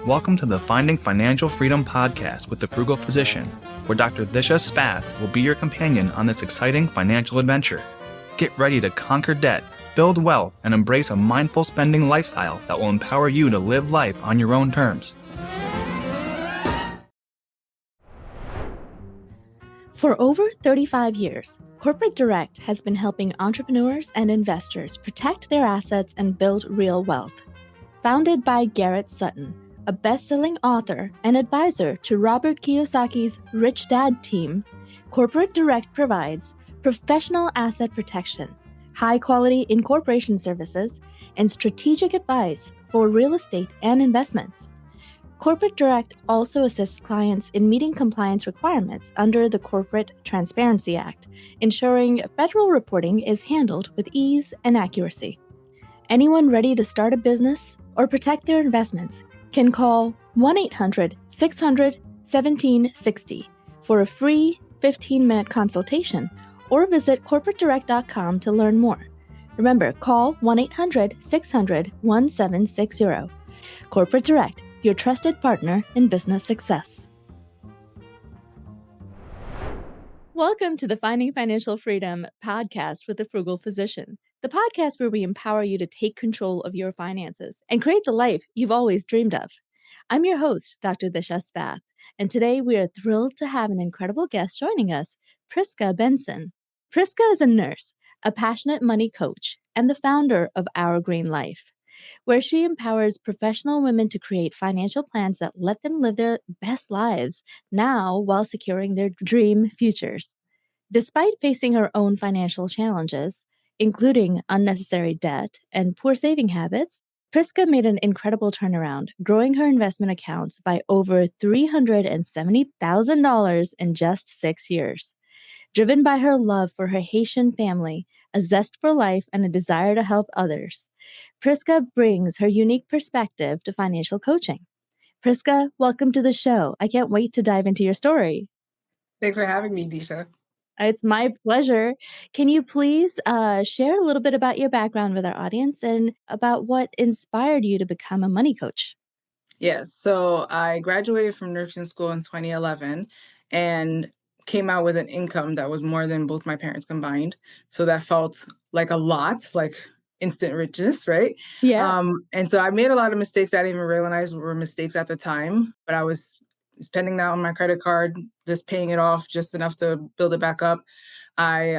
Welcome to the Finding Financial Freedom podcast with the Frugal Physician, where Dr. Disha Spath will be your companion on this exciting financial adventure. Get ready to conquer debt, build wealth, and embrace a mindful spending lifestyle that will empower you to live life on your own terms. For over 35 years, Corporate Direct has been helping entrepreneurs and investors protect their assets and build real wealth. Founded by Garrett Sutton, a best-selling author and advisor to Robert Kiyosaki's Rich Dad team, Corporate Direct provides professional asset protection, high-quality incorporation services, and strategic advice for real estate and investments. Corporate Direct also assists clients in meeting compliance requirements under the Corporate Transparency Act, ensuring federal reporting is handled with ease and accuracy. Anyone ready to start a business or protect their investments can call 1-800-600-1760 for a free 15-minute consultation or visit corporatedirect.com to learn more. Remember, call 1-800-600-1760. Corporate Direct, your trusted partner in business success. Welcome to the Finding Financial Freedom podcast with the Frugal Physician, the podcast where we empower you to take control of your finances and create the life you've always dreamed of. I'm your host, Dr. Disha Spath, and today we are thrilled to have an incredible guest joining us, Prisca Benson. Prisca is a nurse, a passionate money coach, and the founder of Our Green Life, where she empowers professional women to create financial plans that let them live their best lives now while securing their dream futures. Despite facing her own financial challenges, including unnecessary debt and poor saving habits, Prisca made an incredible turnaround, growing her investment accounts by over $370,000 in just 6 years. Driven by her love for her Haitian family, a zest for life, and a desire to help others, Prisca brings her unique perspective to financial coaching. Prisca, welcome to the show. I can't wait to dive into your story. Thanks for having me, Disha. It's my pleasure. Can you please share a little bit about your background with our audience and about what inspired you to become a money coach? Yes, so I graduated from nursing school in 2011 and came out with an income that was more than both my parents combined. So that felt like a lot, like instant riches, right? Yeah. And so I made a lot of mistakes I didn't even realize were mistakes at the time, but I was spending that on my credit card, just paying it off just enough to build it back up. I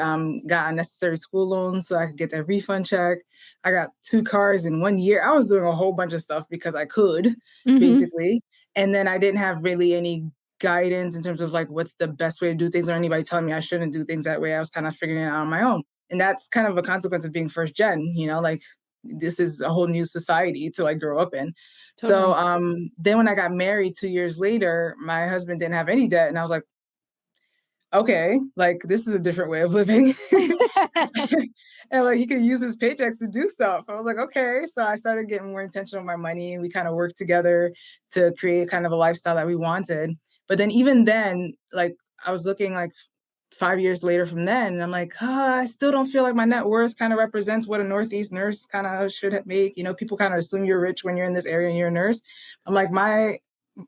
got unnecessary school loans so I could get that refund check. I got 2 cars in 1 year. I was doing a whole bunch of stuff because I could, basically. And then I didn't have really any guidance in terms of like what's the best way to do things or anybody telling me I shouldn't do things that way. I was kind of figuring it out on my own. And that's kind of a consequence of being first gen, like this is a whole new society to like grow up in. Totally. So then when I got married 2 years later, my husband didn't have any debt. And I was like, okay, like this is a different way of living. And like he could use his paychecks to do stuff. I was like, okay. So I started getting more intentional with my money. We kind of worked together to create kind of a lifestyle that we wanted. But then even then, like I was looking like 5 years later from then, and I'm like, I still don't feel like my net worth kind of represents what a Northeast nurse kind of should make. People kind of assume you're rich when you're in this area and you're a nurse. I'm like, my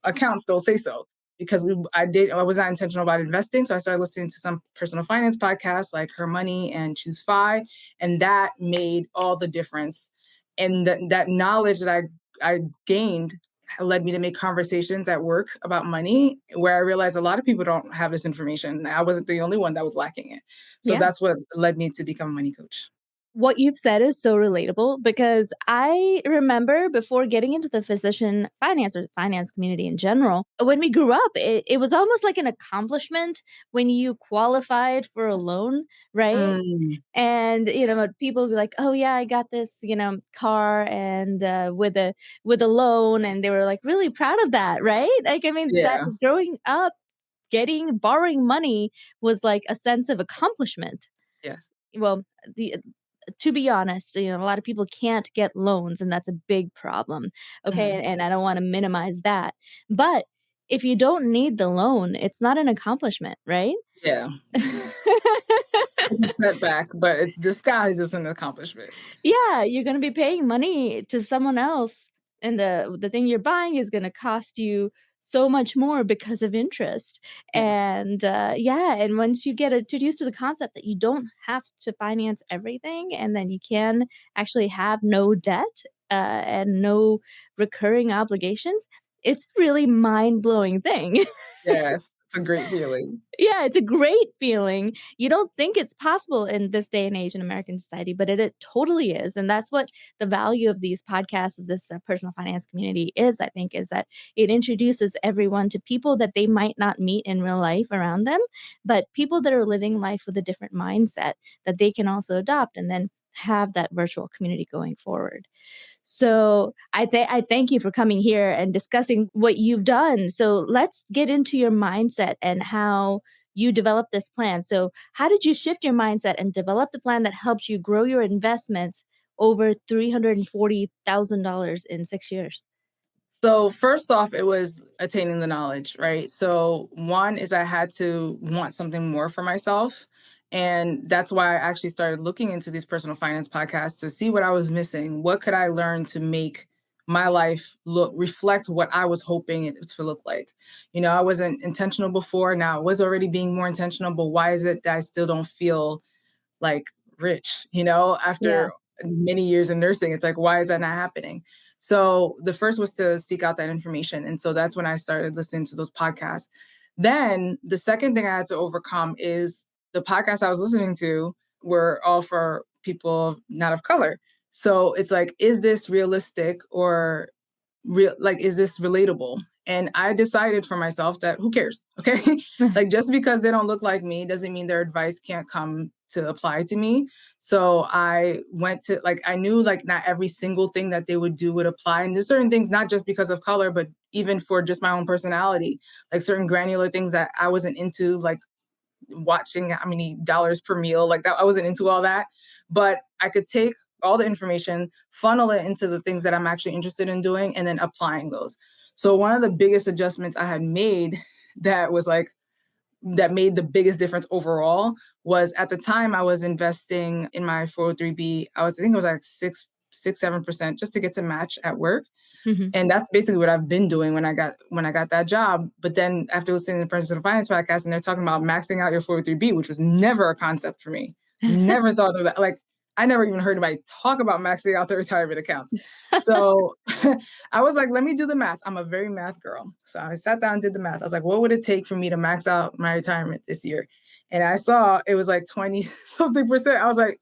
accounts don't say so. Because I was not intentional about investing. So I started listening to some personal finance podcasts like Her Money and Choose FI. And that made all the difference. And that knowledge that I gained led me to make conversations at work about money where I realized a lot of people don't have this information. I wasn't the only one that was lacking it. So that's what led me to become a money coach. What you've said is so relatable because I remember before getting into the physician finance or finance community in general, when we grew up, it was almost like an accomplishment when you qualified for a loan, right? And, people would be like, oh yeah, I got this, car and with a loan. And they were like really proud of that, right? Like, I mean, that growing up, borrowing money was like a sense of accomplishment. Yes. Well, to be honest, a lot of people can't get loans, and that's a big problem. Okay. And I don't want to minimize that. But if you don't need the loan, it's not an accomplishment, right? Yeah. It's a setback, but it's disguised as an accomplishment. Yeah. You're going to be paying money to someone else and the thing you're buying is going to cost you so much more because of interest. Yes. And and once you get introduced to the concept that you don't have to finance everything, and then you can actually have no debt and no recurring obligations, it's really mind-blowing thing. Yes. It's a great feeling. Yeah, it's a great feeling. You don't think it's possible in this day and age in American society, but it totally is. And that's what the value of these podcasts, of this personal finance community is, I think, is that it introduces everyone to people that they might not meet in real life around them, but people that are living life with a different mindset that they can also adopt and then have that virtual community going forward. So I thank you for coming here and discussing what you've done. So let's get into your mindset and how you developed this plan. So how did you shift your mindset and develop the plan that helps you grow your investments over $340,000 in 6 years? So first off, it was attaining the knowledge, right? So one is I had to want something more for myself. And that's why I actually started looking into these personal finance podcasts to see what I was missing. What could I learn to make my life reflect what I was hoping it to look like? I wasn't intentional before. Now I was already being more intentional, but why is it that I still don't feel like rich, Yeah. after many years in nursing? It's like, why is that not happening? So the first was to seek out that information. And so that's when I started listening to those podcasts. Then the second thing I had to overcome is the podcasts I was listening to were all for people not of color. So it's like, is this realistic or real? Like, is this relatable? And I decided for myself that who cares? Okay. Like, just because they don't look like me doesn't mean their advice can't come to apply to me. So I went to, like, I knew like not every single thing that they would do would apply. And there's certain things, not just because of color, but even for just my own personality, like certain granular things that I wasn't into, like watching how many dollars per meal, like that. I wasn't into all that, but I could take all the information, funnel it into the things that I'm actually interested in doing, and then applying those. So one of the biggest adjustments I had made that was like, that made the biggest difference overall was at the time I was investing in my 403b. I think it was like 7% just to get to match at work. Mhm. And that's basically what I've been doing when I got that job. But then after listening to the Personal Finance podcast, and they're talking about maxing out your 403b, which was never a concept for me. Never thought of that. Like, I never even heard anybody talk about maxing out their retirement accounts. So I was like, let me do the math. I'm a very math girl. So I sat down and did the math. I was like, what would it take for me to max out my retirement this year? And I saw it was like 20 something percent. I was like,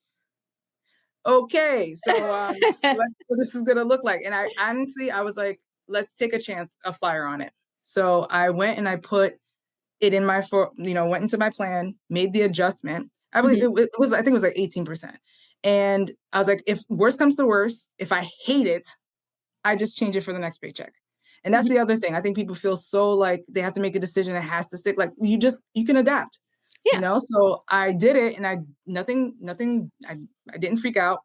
okay, so let's see what this is gonna look like. And I honestly, I was like, let's take a chance, a flyer on it. So I went and I put it in went into my plan, made the adjustment. I believe Mhm. it was, I think it was like 18%. And I was like, if worst comes to worst, if I hate it, I just change it for the next paycheck. And that's Mhm. the other thing. I think people feel so like they have to make a decision, it has to stick. Like, you can adapt, Yeah. So I did it, and I didn't freak out.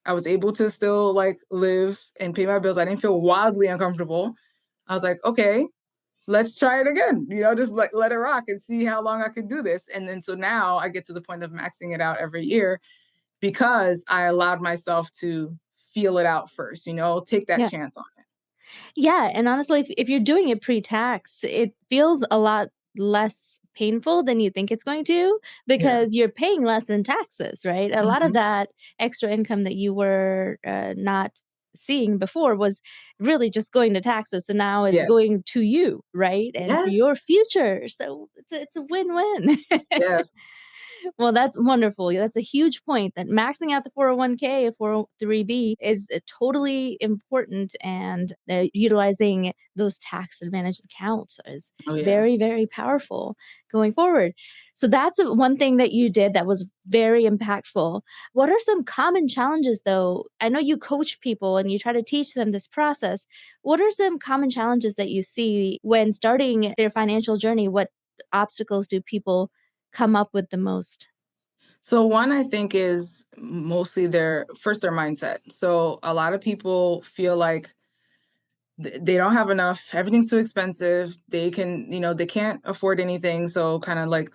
I was able to still like live and pay my bills. I didn't feel wildly uncomfortable. I was like, okay, let's try it again. Just like let it rock and see how long I could do this. And then so now I get to the point of maxing it out every year because I allowed myself to feel it out first, take that Yeah. chance on it. Yeah, and honestly, if you're doing it pre-tax, it feels a lot less painful than you think it's going to, Yeah. because you're paying less in taxes, right? A lot of Mhm. that extra income that you were not seeing before was really just going to taxes. So now it's Yes. going to you, right? And for your Yes. future. So it's a win-win. Yes. Well, that's wonderful. Yeah, that's a huge point that maxing out the 401k, 403b is totally important, and utilizing those tax advantage accounts is Oh yeah. very, very powerful going forward. So that's one thing that you did that was very impactful. What are some common challenges, though? I know you coach people and you try to teach them this process. What are some common challenges that you see when starting their financial journey? What obstacles do people come up with the most? So one I think is mostly their mindset. So a lot of people feel like they don't have enough, everything's too expensive. They can't afford anything, so kind of like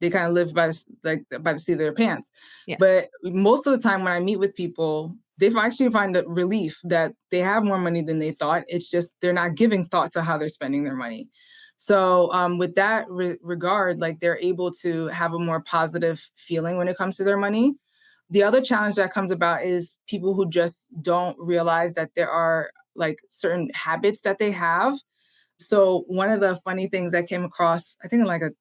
they live by by the seat of their pants. Yeah. But most of the time when I meet with people, they actually find the relief that they have more money than they thought. It's just they're not giving thought to how they're spending their money. So with that regard, like they're able to have a more positive feeling when it comes to their money. The other challenge that comes about is people who just don't realize that there are like certain habits that they have. So one of the funny things that came across, I think in like a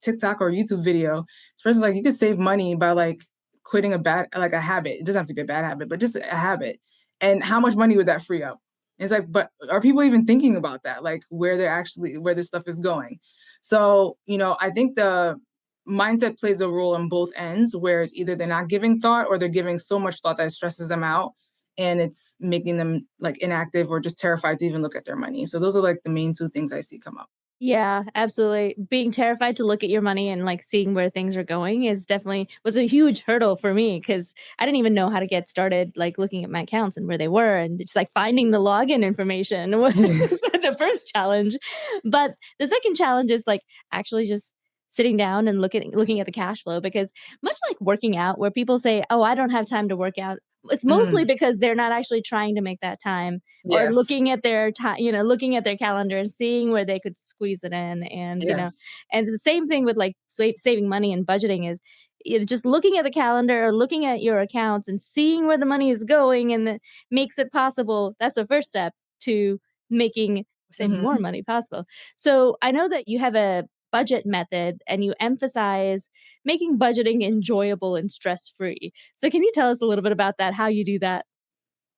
TikTok or YouTube video, this person's like, you could save money by like quitting a habit. It doesn't have to be a bad habit, but just a habit. And how much money would that free up? And it's like, but are people even thinking about that? Like where this stuff is going? So, I think the mindset plays a role on both ends, where it's either they're not giving thought or they're giving so much thought that it stresses them out and it's making them like inactive or just terrified to even look at their money. So those are like the main two things I see come up. Yeah, absolutely. Being terrified to look at your money and like seeing where things are going was a huge hurdle for me because I didn't even know how to get started like looking at my accounts and where they were and just like finding the login information was the first challenge. But the second challenge is like actually just sitting down and looking at the cash flow because much like working out where people say, "Oh, I don't have time to work out." It's mostly because they're not actually trying to make that time or Yes. looking at their time, looking at their calendar and seeing where they could squeeze it in. And, Yes. and the same thing with like saving money and budgeting is just looking at the calendar or looking at your accounts and seeing where the money is going and that makes it possible. That's the first step to making saving more Mhm. money possible. So I know that you have a budget method and you emphasize making budgeting enjoyable and stress-free. So can you tell us a little bit about that, how you do that?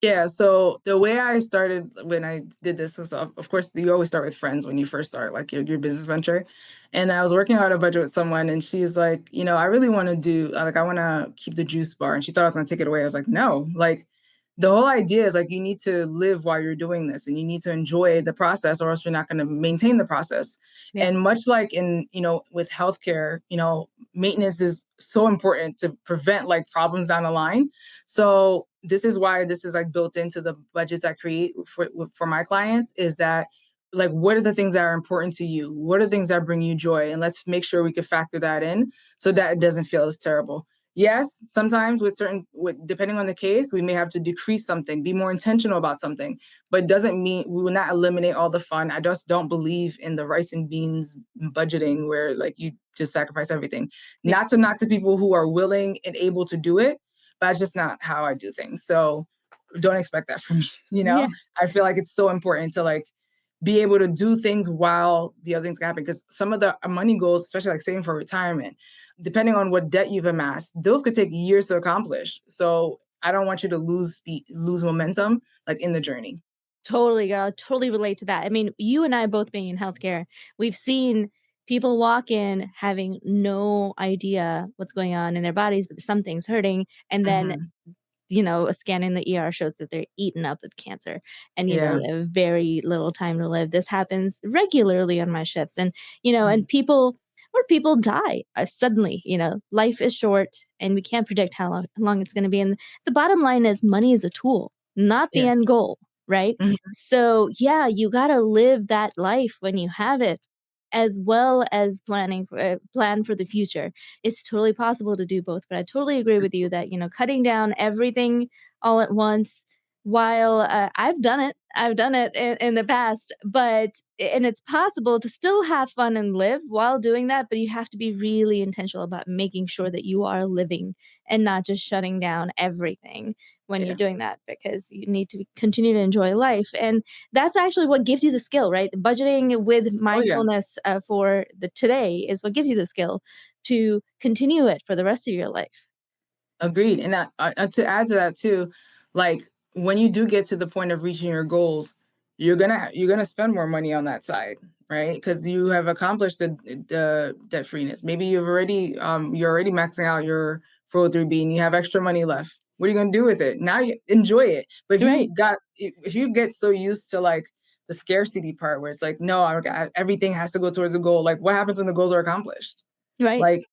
Yeah, so the way I started when I did this was, of course, you always start with friends when you first start, like your business venture. And I was working out a budget with someone, and she's like, I really want to I want to keep the juice bar. And she thought I was going to take it away. I was like, no, like the whole idea is like you need to live while you're doing this and you need to enjoy the process or else you're not going to maintain the process. Yeah. And much like in, with healthcare, maintenance is so important to prevent like problems down the line. So this is why this is like built into the budgets I create for my clients is that like, what are the things that are important to you? What are the things that bring you joy? And let's make sure we can factor that in so that it doesn't feel as terrible. Yes, sometimes depending on the case, we may have to decrease something, be more intentional about something, but it doesn't mean we will not eliminate all the fun. I just don't believe in the rice and beans budgeting where like you just sacrifice everything. Yeah. Not to knock the people who are willing and able to do it, but that's just not how I do things. So don't expect that from me. Yeah. I feel like it's so important to like be able to do things while the other things can happen. Because some of the money goals, especially like saving for retirement, depending on what debt you've amassed, those could take years to accomplish. So I don't want you to lose momentum like in the journey. Totally, girl. I totally relate to that. I mean, you and I both being in healthcare, we've seen people walk in having no idea what's going on in their bodies, but something's hurting. And then Hmm. a scan in the ER shows that they're eaten up with cancer and, Yeah. they have very little time to live. This happens regularly on my shifts. And, Mhm. and people die suddenly, life is short and we can't predict how long it's going to be. And the bottom line is money is a tool, not the Yes. end goal. Right. Mhm. So, yeah, you got to live that life when you have it as well as plan for the future. It's totally possible to do both, but I totally agree with you that, cutting down everything all at once while I've done it in the past, and it's possible to still have fun and live while doing that, but you have to be really intentional about making sure that you are living and not just shutting down everything when you're Yeah. doing that because you need to continue to enjoy life. And that's actually what gives you the skill, right? Budgeting with Oh yeah. mindfulness for the today is what gives you the skill to continue it for the rest of your life. Agreed. And to add to that too, like when you do get to the point of reaching your goals, you're gonna spend more money on that side, right? Because you have accomplished the debt freeness. Maybe you're already maxing out your 403b and you have extra money left. What are you gonna do with it? Now you enjoy it. But Right. if you get so used to like the scarcity part where it's like, no, everything has to go towards a goal. Like what happens when the goals are accomplished? Right. Like,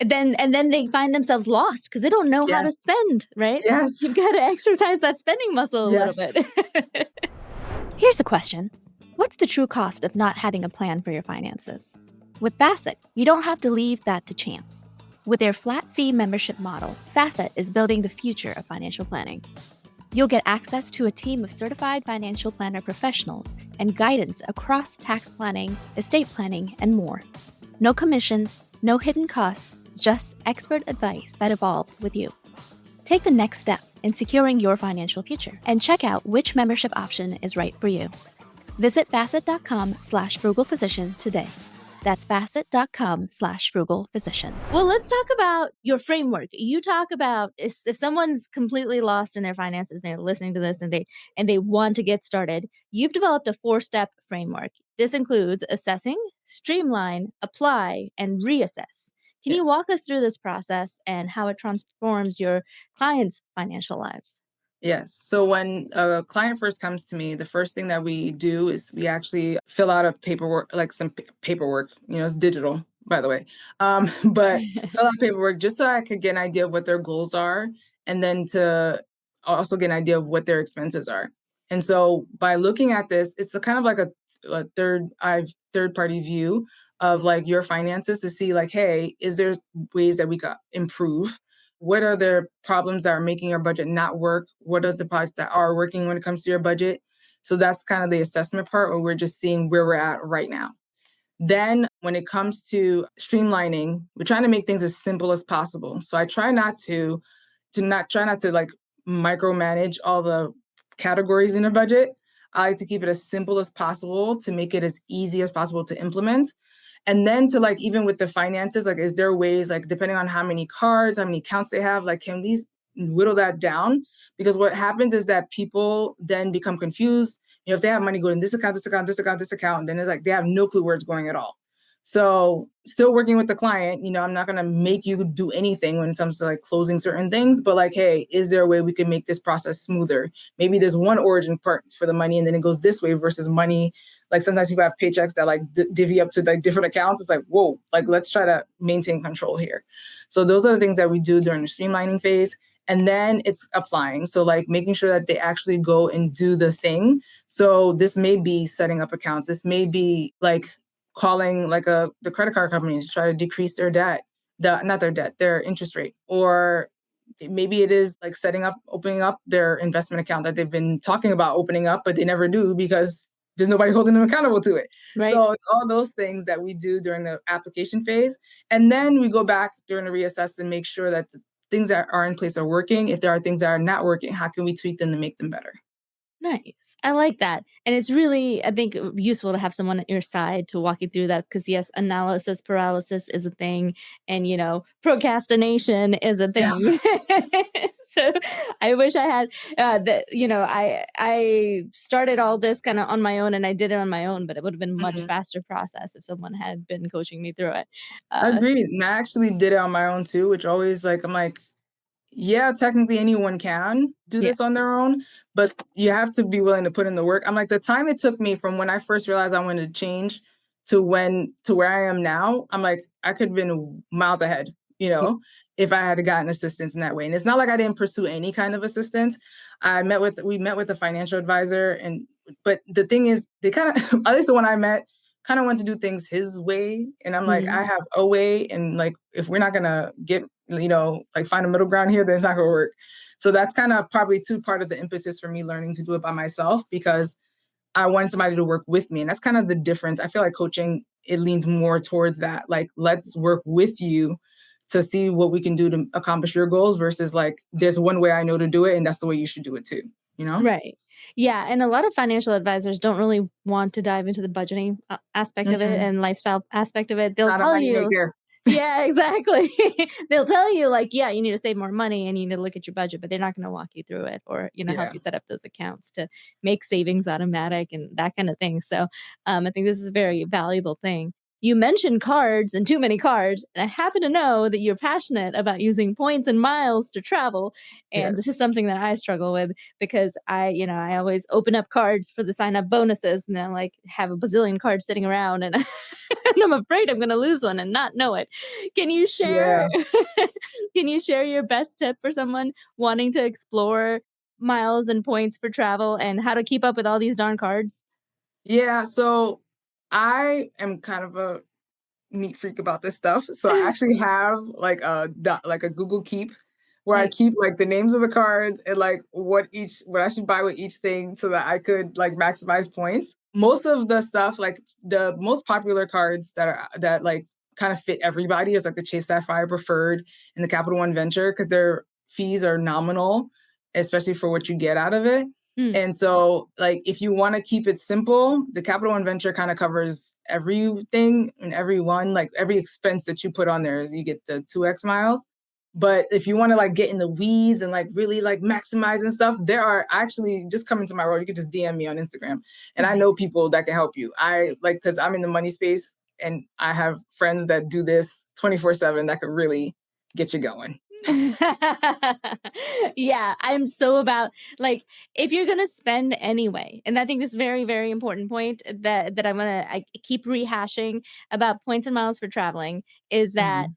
And then they find themselves lost because they don't know how to yes, spend, right? You've yes, got to exercise that spending muscle a little yes. bit. Here's a question. What's the true cost of not having a plan for your finances? With Facet, you don't have to leave that to chance. With their flat fee membership model, Facet is building the future of financial planning. You'll get access to a team of certified financial planner professionals and guidance across tax planning, estate planning, and more. No commissions, no hidden costs, just expert advice that evolves with you. Take the next step in securing your financial future and check out which membership option is right for you. Visit facet.com/frugalphysician today. That's facet.com/frugalphysician. Well, let's talk about your framework. You talk about if someone's completely lost in their finances and they're listening to this and they want to get started, you've developed a 4-step framework. This includes assessing, streamline, apply, and reassess. Can you walk us through this process and how it transforms your clients' financial lives? Yes. So when a client first comes to me, the first thing that we do is we actually fill out a paperwork, like some paperwork, it's digital, by the way. But fill out paperwork just so I could get an idea of what their goals are and then to also get an idea of what their expenses are. And so by looking at this, it's a kind of like a third party view of like your finances to see like, hey, is there ways that we could improve? What are the problems that are making your budget not work? What are the parts that are working when it comes to your budget? So that's kind of the assessment part where we're just seeing where we're at right now. Then when it comes to streamlining, we're trying to make things as simple as possible. So I try not to like micromanage all the categories in a budget. I like to keep it as simple as possible to make it as easy as possible to implement. And then to like, even with the finances, like, is there ways, like, depending on how many cards, how many accounts they have, like, can we whittle that down? Because what happens is that people then become confused. If they have money going in this account, this account, this account, this account, then it's like they have no clue where it's going at all. So still working with the client, I'm not going to make you do anything when it comes to like closing certain things, but like, hey, is there a way we can make this process smoother? Maybe there's one origin part for the money and then it goes this way versus money. Like sometimes people have paychecks that like divvy up to like different accounts. It's like, whoa, like let's try to maintain control here. So those are the things that we do during the streamlining phase. And then it's applying. So like making sure that they actually go and do the thing. So this may be setting up accounts. This may be like calling like the credit card company to try to decrease their debt, their interest rate. Or maybe it is like opening up their investment account that they've been talking about opening up, but they never do because there's nobody holding them accountable to it. Right. So it's all those things that we do during the application phase. And then we go back during the reassess and make sure that the things that are in place are working. If there are things that are not working, how can we tweak them to make them better? Nice. I like that. And it's really, I think, useful to have someone at your side to walk you through that because, yes, analysis paralysis is a thing and, procrastination is a thing. Yeah. So I wish I had that, I started all this kind of on my own and I did it on my own, but it would have been a much faster process if someone had been coaching me through it. Agreed. And I actually did it on my own too, which always like, I'm like, yeah, technically anyone can do this on their own, but you have to be willing to put in the work. I'm like, the time it took me from when I first realized I wanted to change to where I am now, I'm like, I could have been miles ahead, if I had gotten assistance in that way. And it's not like I didn't pursue any kind of assistance. We met with a financial advisor but the thing is they kind of, at least the one I met, kind of want to do things his way. And I'm like, I have a way. And like, if we're not going to get, like find a middle ground here, then it's not going to work. So that's kind of probably part of the impetus for me learning to do it by myself because I wanted somebody to work with me. And that's kind of the difference. I feel like coaching, it leans more towards that. Like, let's work with you to see what we can do to accomplish your goals versus like, there's one way I know to do it. And that's the way you should do it too. Right. Yeah. And a lot of financial advisors don't really want to dive into the budgeting aspect of it and lifestyle aspect of it. They'll tell you. Yeah, exactly. They'll tell you like, yeah, you need to save more money and you need to look at your budget, but they're not going to walk you through it or, help you set up those accounts to make savings automatic and that kind of thing. So I think this is a very valuable thing. You mentioned cards and too many cards, and I happen to know that you're passionate about using points and miles to travel. And this is something that I struggle with because I always open up cards for the sign up bonuses and then like have a bazillion cards sitting around and, and I'm afraid I'm going to lose one and not know it. Can you share, can you share your best tip for someone wanting to explore miles and points for travel and how to keep up with all these darn cards? Yeah. So I am kind of a neat freak about this stuff. So I actually have like a Google Keep where I Nice. keep like the names of the cards and like what I should buy with each thing so that I could like maximize points. Most of the stuff, like the most popular cards that like kind of fit everybody is like the Chase Sapphire Preferred and the Capital One Venture, because their fees are nominal, especially for what you get out of it. And so like if you want to keep it simple, the Capital One Venture kind of covers everything and everyone, like every expense that you put on there, you get the 2x miles. But if you want to like get in the weeds and like really like maximize and stuff, there are actually, just come into my world, you can just DM me on Instagram and I know people that can help you. I like, because I'm in the money space and I have friends that do this 24/7 that could really get you going. Yeah, I'm so about like if you're gonna spend anyway, and I think this very, very important point that I keep rehashing about points and miles for traveling is that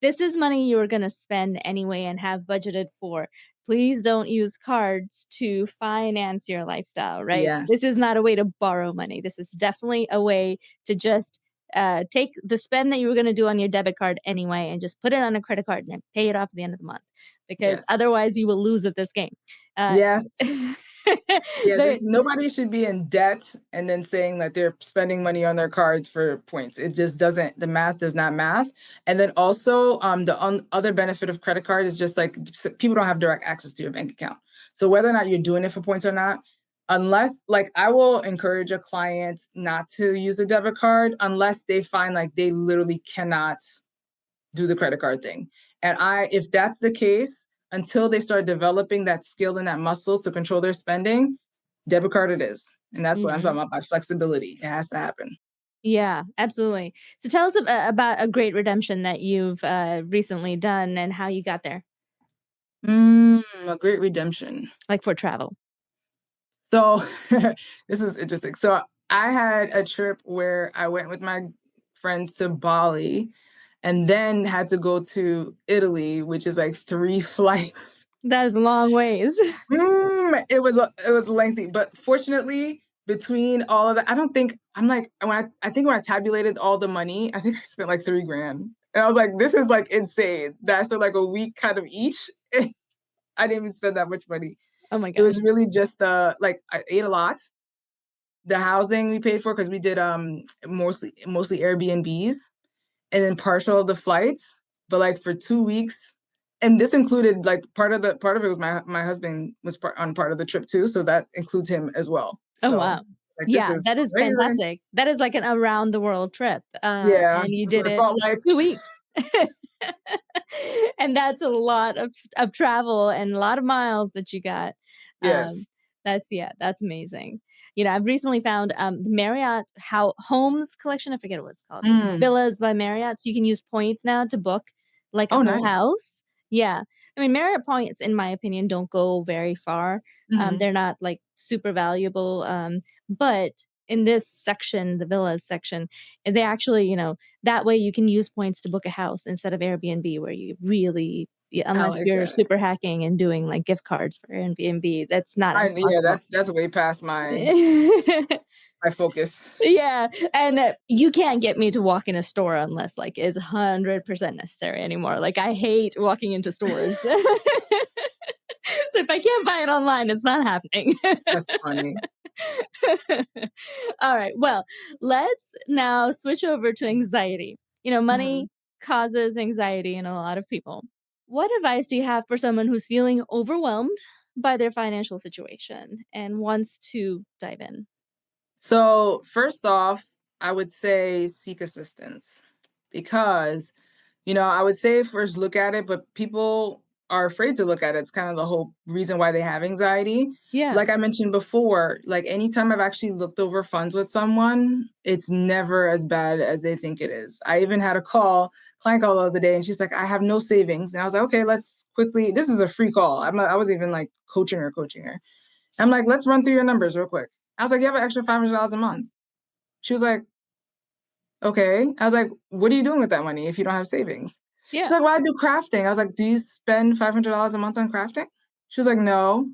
this is money you are going to spend anyway and have budgeted for. Please don't use cards to finance your lifestyle, right? Yes. This is not a way to borrow money. This is definitely a way to just take the spend that you were going to do on your debit card anyway and just put it on a credit card and then pay it off at the end of the month, because Yes. otherwise you will lose at this game. Yes. Yeah, there- nobody should be in debt and then saying that they're spending money on their cards for points. It just doesn't, the math does not math. And then also the other benefit of credit card is just like people don't have direct access to your bank account. So whether or not you're doing it for points or not, unless like I will encourage a client not to use a debit card unless they find like they literally cannot do the credit card thing. And if that's the case, until they start developing that skill and that muscle to control their spending, debit card it is. And that's what I'm talking about by flexibility. It has to happen. Yeah, absolutely. So tell us about a great redemption that you've recently done and how you got there, A great redemption. like for travel. So this is interesting. So I had a trip where I went with my friends to Bali and then had to go to Italy, which is like 3 flights. That is a long ways. It was lengthy, but fortunately, between all of that, I don't think I think when I tabulated all the money, I think I spent like $3,000, and I was like, this is like insane. That's for like a week kind of each. I didn't even spend that much money. Oh my It god. was really just like I ate a lot. The housing we paid for because we did mostly Airbnbs, and then partial of the flights, but like for 2 weeks. And this included like part of it was my husband was on part of the trip too, so that includes him as well. Oh So wow. like Yeah, this is that is amazing. fantastic. That is like an around the world trip. Yeah, And you that's what did it it felt like. 2 weeks. And that's a lot of travel and a lot of miles that you got. Yes. That's amazing. You know, I've recently found the Marriott Homes collection. I forget what it's called. Villas by Marriott. So you can use points now to book like a Oh, whole nice. house. Yeah. I mean, Marriott points, in my opinion, don't go very far. They're not like super valuable. But in this section, the villas section, they actually, you know, that way you can use points to book a house instead of Airbnb, where you really, unless like you're that. super hacking and doing like gift cards for Airbnb, that's not as Yeah, possible. that's way past my focus. Yeah, and you can't get me to walk in a store unless like it's 100% necessary anymore. Like I hate walking into stores. So if I can't buy it online, it's not happening. That's funny. All right. Well, let's now switch over to anxiety. You know, money causes anxiety in a lot of people. What advice do you have for someone who's feeling overwhelmed by their financial situation and wants to dive in? So first off, I would say seek assistance, because I would say first look at it, but people are afraid to look at it. It's kind of the whole reason why they have anxiety. Yeah. Like I mentioned before, like anytime I've actually looked over funds with someone, it's never as bad as they think it is. I even had a client call the other day, and she's like, I have no savings. And I was like, okay, let's quickly, this is a free call. I was even like coaching her. I'm like, let's run through your numbers real quick. I was like, you have an extra $500 a month. She was like, okay. I was like, what are you doing with that money if you don't have savings? Yeah. She's like, well, I do crafting. I was like, do you spend $500 a month on crafting? She was like, no.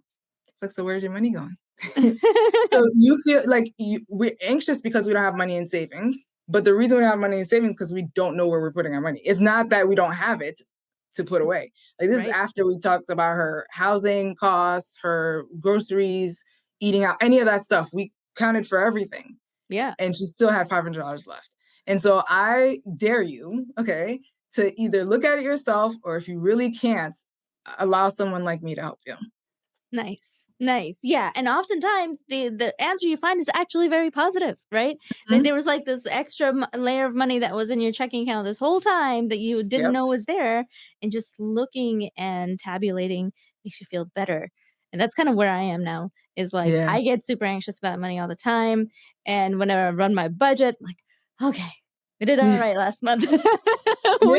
It's like, so where's your money going? So you feel like we're anxious because we don't have money in savings. But the reason we don't have money in savings is because we don't know where we're putting our money. It's not that we don't have it. to put away. Like this is after we talked about her housing costs, her groceries, eating out, any of that stuff. We counted for everything. Yeah. And she still had $500 left. And so I dare you, okay, to either look at it yourself, or if you really can't, allow someone like me to help you. Nice. Nice. Yeah. And oftentimes the answer you find is actually very positive, right? Like there was like this extra layer of money that was in your checking account this whole time that you didn't know was there. And just looking and tabulating makes you feel better. And that's kind of where I am now, is like Yeah. I get super anxious about money all the time. And whenever I run my budget, I'm like, okay, we did all right last month. We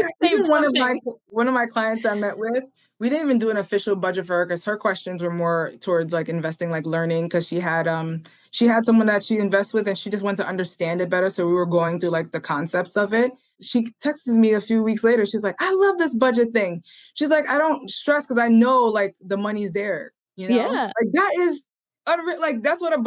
Yeah, saved even something. one of my clients I met with, we didn't even do an official budget for her because her questions were more towards like investing, like learning, because she had someone that she invests with and she just wanted to understand it better. So we were going through like the concepts of it. She texts me a few weeks later. She's like, I love this budget thing. She's like, I don't stress because I know like the money's there, you know? Yeah. Like that is like that's what a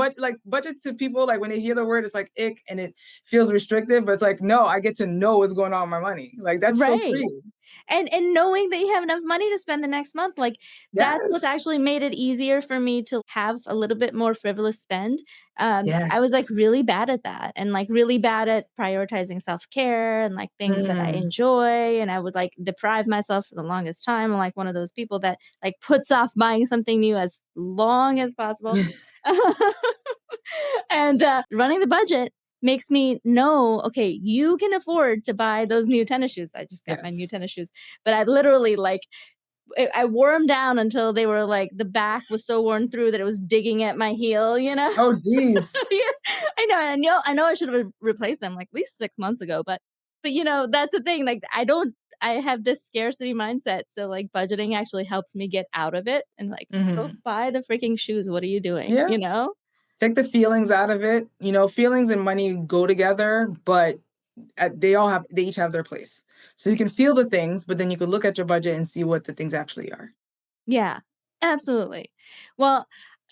budget to people, like when they hear the word, it's like ick and it feels restrictive, but it's like, no, I get to know what's going on with my money. Like that's so Right. free. And knowing that you have enough money to spend the next month, like that's what's Yes. actually made it easier for me to have a little bit more frivolous spend. I was like Yes. really bad at that, and like really bad at prioritizing self-care and like things that I Mm. enjoy. And I would like deprive myself for the longest time. I'm like one of those people that like puts off buying something new as long as possible. And running the budget makes me know, okay, you can afford to buy those new tennis shoes. I just got my new Yes. tennis shoes, but I literally like I wore them down until they were like the back was so worn through that it was digging at my heel, you know? Oh, geez. Yeah, I know I should have replaced them like at least 6 months ago, but you know, that's the thing. Like I have this scarcity mindset. So like budgeting actually helps me get out of it and like go Hmm. buy the freaking shoes. What are you doing? Yeah. You know? Take the feelings out of it. You know, feelings and money go together, but they each have their place. So you can feel the things, but then you can look at your budget and see what the things actually are. Yeah, absolutely. Well,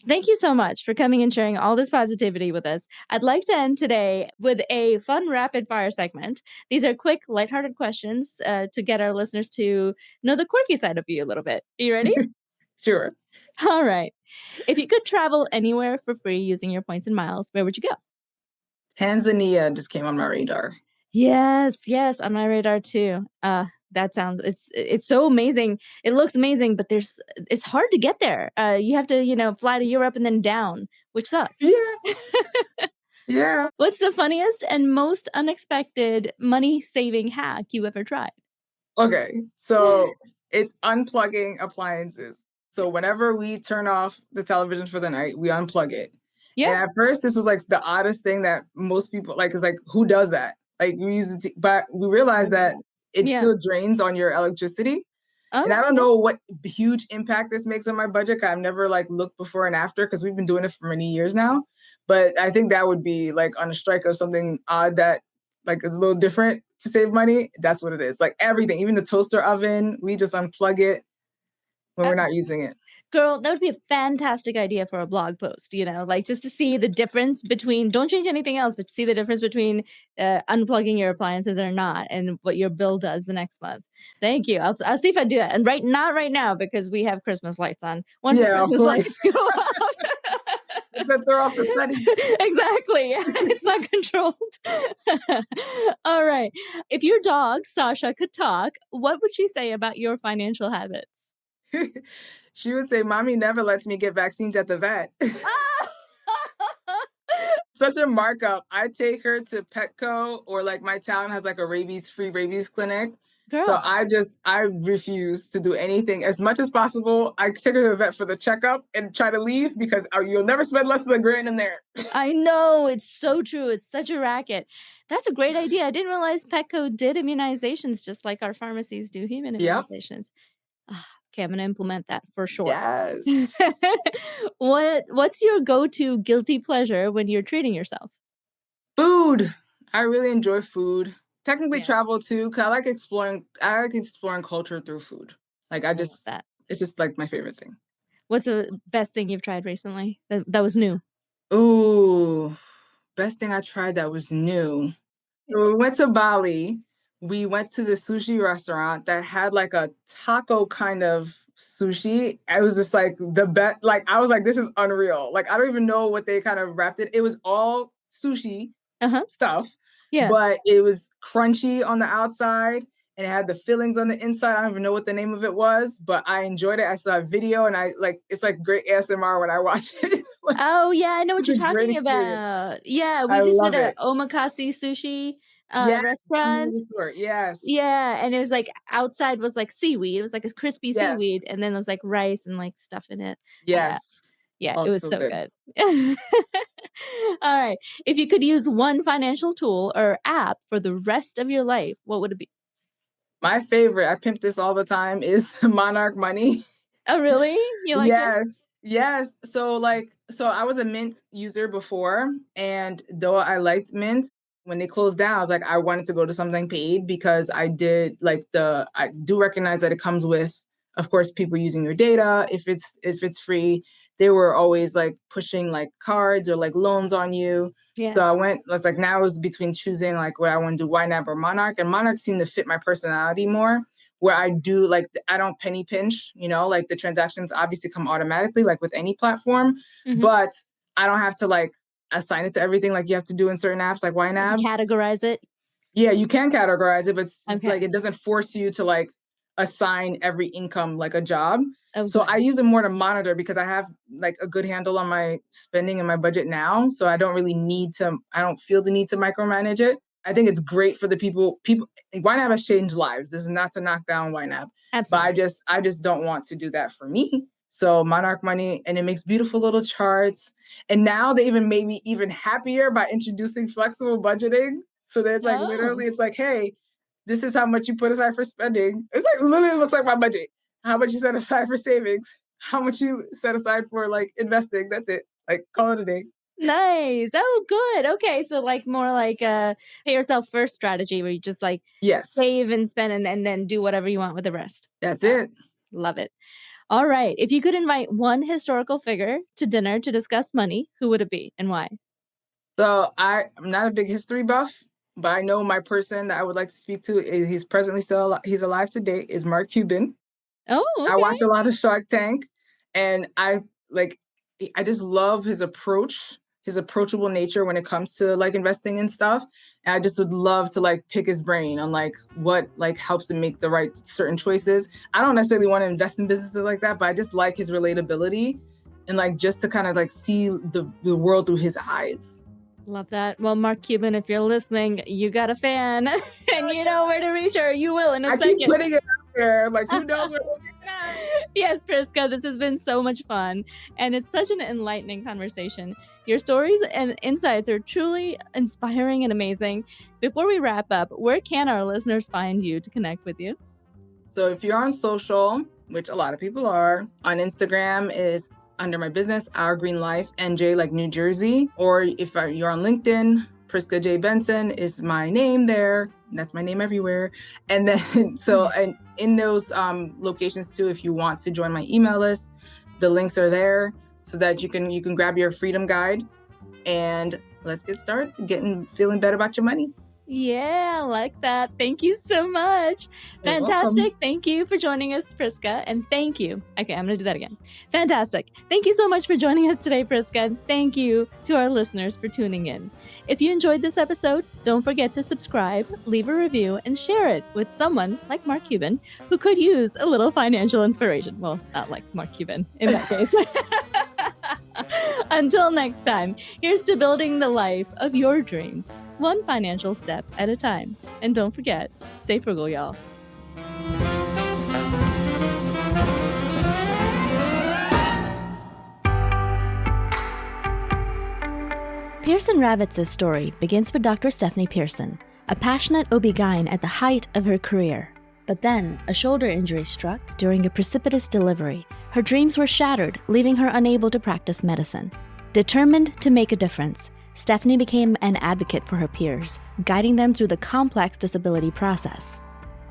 thank you so much for coming and sharing all this positivity with us. I'd like to end today with a fun rapid fire segment. These are quick, lighthearted questions to get our listeners to know the quirky side of you a little bit. Are you ready? Sure. All right. If you could travel anywhere for free using your points and miles, where would you go? Tanzania just came on my radar. Yes, on my radar too. That sounds it's so amazing. It looks amazing, but it's hard to get there. You have to, fly to Europe and then down, which sucks. Yeah. Yeah. What's the funniest and most unexpected money-saving hack you ever tried? Okay. So it's unplugging appliances. So whenever we turn off the television for the night, we unplug it. Yeah. And at first, this was like the oddest thing that most people like. Is like, who does that? Like we use it, but we realized that it Yeah. still drains on your electricity. Oh, And I don't yeah. know what huge impact this makes on my budget. 'Cause I've never like looked before and after because we've been doing it for many years now. But I think that would be like on a strike of something odd that like is a little different to save money. That's what it is. Like everything, even the toaster oven, we just unplug it when we're Uh, not using it. Girl, that would be a fantastic idea for a blog post, like just to see the difference between, don't change anything else, but see the difference between unplugging your appliances or not and what your bill does the next month. Thank you. I'll see if I do that. And not right now because we have Christmas lights on. Once the Yeah, of Christmas lights course. go out. It's gonna throw off the study. Exactly. It's not controlled. All right. If your dog, Sasha, could talk, what would she say about your financial habits? She would say, Mommy never lets me get vaccines at the vet. Such a markup. I take her to Petco, or like my town has like a free rabies clinic. So Girl. I refuse to do anything as much as possible. I take her to the vet for the checkup and try to leave because you'll never spend less than $1,000 in there. I know. It's so true. It's such a racket. That's a great idea. I didn't realize Petco did immunizations just like our pharmacies do human Yep. immunizations. Okay, I'm going to implement that for sure. Yes. What's your go-to guilty pleasure when you're treating yourself? Food. I really enjoy food. Technically Yeah. travel too, because I like exploring culture through food. Like I love that. it's just like my favorite thing. What's the best thing you've tried recently that was new? Ooh, best thing I tried that was new. So we went to Bali we went to the sushi restaurant that had like a taco kind of sushi. It was just like the best. Like I was like, this is unreal. Like I don't even know what they kind of wrapped it. It was all sushi stuff, Yeah. but it was crunchy on the outside and it had the fillings on the inside. I don't even know what the name of it was, but I enjoyed it. I saw a video and it's like great ASMR when I watch it. Like, Oh yeah, I know what it's you're a great talking experience. about. Yeah, we I just did love a it. omakase sushi Yes, restaurant. yes, Yeah, and it was like outside was like seaweed. It was like a crispy yes, seaweed, and then there was like rice and like stuff in it. Yeah, yes. yeah, Oh, it it's was so so good. good. All right. If you could use one financial tool or app for the rest of your life, what would it be? My favorite, I pimp this all the time, is Monarch Money. Oh, really? You like it? Yes, yes. So I was a Mint user before, and though I liked Mint, when they closed down, I was like, I wanted to go to something paid because I do recognize that it comes with, of course, people using your data. If it's free, they were always like pushing like cards or like loans on you. Yeah. So I was like, now it was between choosing like what I want to do, YNAB or Monarch, and Monarch seemed to fit my personality more where I do like I don't penny pinch, like the transactions obviously come automatically like with any platform, Mhm. but I don't have to like assign it to everything like you have to do in certain apps like Like you YNAB. categorize it? Yeah, you can categorize it, but Okay. like it doesn't force you to like assign every income like a job. Oh, So good. I use it more to monitor because I have like a good handle on my spending and my budget now. So I don't feel the need to micromanage it. I think it's great for the people. YNAB has changed lives. This is not to knock down YNAB, but Absolutely. I just don't want to do that for me. So Monarch Money, and it makes beautiful little charts. And now they even made me even happier by introducing flexible budgeting. So there's like Oh. literally, it's like, hey, this is how much you put aside for spending. It's like literally looks like my budget. How much you set aside for savings? How much you set aside for like investing? That's it. Like call it a day. Nice. Oh, good. Okay, so like more like a pay yourself first strategy where you just like Yes, save and spend and then do whatever you want with the rest. that's Uh, it. Love it. All right. If you could invite one historical figure to dinner to discuss money, who would it be and why? So I'm not a big history buff, but I know my person that I would like to speak to. He's presently he's alive today. Is Mark Cuban. Oh, I okay. watch a lot of Shark Tank, and like I just love his approach, his approachable nature when it comes to like investing and stuff. And I just would love to like pick his brain on like what like helps him make the right certain choices. I don't necessarily want to invest in businesses like that, but I just like his relatability and like just to kind of like see the world through his eyes. Love that. Well, Mark Cuban, if you're listening, you got a fan and you know where to reach her. You will in a I second. keep putting it out there, like who knows where we'll get at. Yes, Prisca, this has been so much fun. And it's such an enlightening conversation. Your stories and insights are truly inspiring and amazing. Before we wrap up, where can our listeners find you to connect with you? So if you're on social, which a lot of people are, on Instagram is under my business, Our Green Life, NJ, like New Jersey. Or if you're on LinkedIn, Prisca J. Benson is my name there. That's my name everywhere. And then, and in those locations too, if you want to join my email list, the links are there so that you can grab your freedom guide and let's get started feeling better about your money. Yeah, I like that. Thank you so much. You're Fantastic. welcome. Thank you for joining us, Prisca. And thank you. Okay, I'm going to do that again. Fantastic. Thank you so much for joining us today, Prisca. Thank you to our listeners for tuning in. If you enjoyed this episode, don't forget to subscribe, leave a review, and share it with someone like Mark Cuban who could use a little financial inspiration. Well, not like Mark Cuban in that case. Until next time, here's to building the life of your dreams, one financial step at a time. And don't forget, stay frugal, y'all. Pearson Ravitz' story begins with Dr. Stephanie Pearson, a passionate OB-GYN at the height of her career. But then, a shoulder injury struck during a precipitous delivery. Her dreams were shattered, leaving her unable to practice medicine. Determined to make a difference, Stephanie became an advocate for her peers, guiding them through the complex disability process.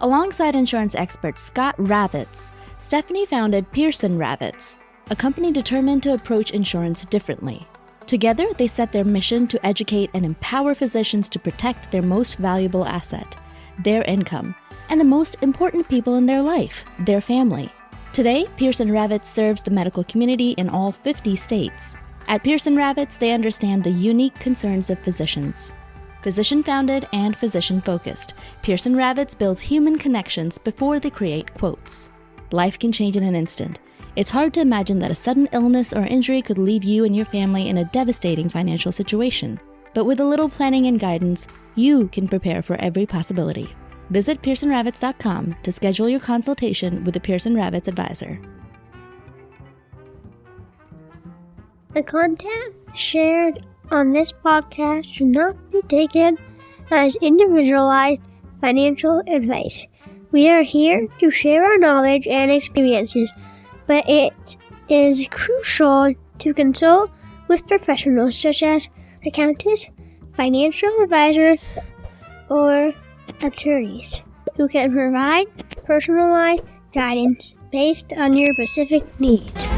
Alongside insurance expert Scott Ravitz, Stephanie founded Pearson Ravitz, a company determined to approach insurance differently. Together, they set their mission to educate and empower physicians to protect their most valuable asset, their income, and the most important people in their life, their family. Today, Pearson Ravitz serves the medical community in all 50 states. At Pearson Ravitz, they understand the unique concerns of physicians. Physician-founded and physician-focused, Pearson Ravitz builds human connections before they create quotes. Life can change in an instant. It's hard to imagine that a sudden illness or injury could leave you and your family in a devastating financial situation. But with a little planning and guidance, you can prepare for every possibility. Visit PearsonRavitz.com to schedule your consultation with a Pearson Ravitz advisor. The content shared on this podcast should not be taken as individualized financial advice. We are here to share our knowledge and experiences, but it is crucial to consult with professionals such as accountants, financial advisors, or attorneys who can provide personalized guidance based on your specific needs.